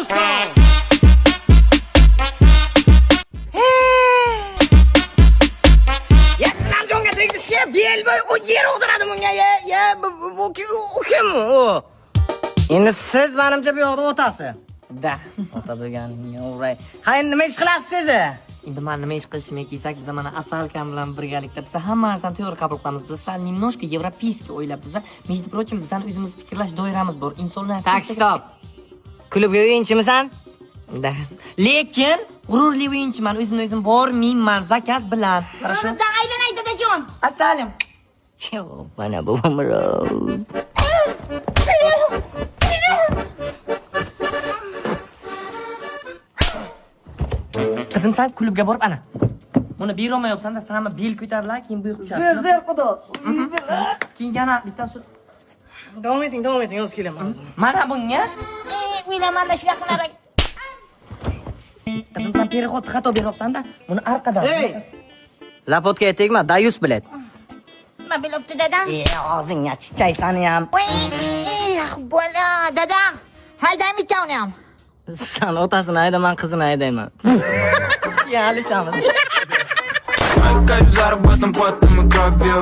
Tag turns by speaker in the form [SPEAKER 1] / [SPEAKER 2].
[SPEAKER 1] song. Ya sinam jonga tegdisiga belboy o yer o'g'diradi bunga ya bu kim u? Endi siz menimcha bu yoqda otasi. Da, ota bo'lganinga o'ray. Ha endi nima ish qilasiz siz?
[SPEAKER 2] Endi men nima ish qilishimga kelsak, biz mana Asalkam bilan birgalikda biz hamma narsani to'g'ri qabul qilamiz. Biz sal немножко европейский o'ylab biz, между прочим, bizning o'zimiz fikrlash doiramiz bor. Insonlar
[SPEAKER 1] Tak, stop. Klubga o'yinchimisan?
[SPEAKER 2] Da. Lekin g'ururli o'yinchiman, o'zimni o'zim bormayman zakaz bilan. Хорошо?
[SPEAKER 3] Da aylanay dadajon.
[SPEAKER 2] Asalim.
[SPEAKER 1] Yo, mana bu umro.
[SPEAKER 2] Qizim, sen klubga borib ana. Buni berolmayapsan-da, sana bel ko'tarilar, keyin bu yoqqa tushadi.
[SPEAKER 1] Zer xudo.
[SPEAKER 2] Keyin yana bittasi.
[SPEAKER 1] Davom eting, o'z kelaman.
[SPEAKER 2] Mana bunga
[SPEAKER 3] O'ylamanda shunaqa qilaman.
[SPEAKER 2] qizim, sen переход xato beryapsan-da. Buni orqadan.
[SPEAKER 1] Ey! Lapotga tegma, dayus bilet.
[SPEAKER 3] Nima bilibdi dadam?
[SPEAKER 1] Og'zingga chichaysani ham.
[SPEAKER 3] Bola, dadam. Haydaymi uni ham?
[SPEAKER 1] Sen otasini hayda, men qizini haydayman.
[SPEAKER 2] Keyin alishamiz.
[SPEAKER 4] Мои кайф заработан потом и кровью.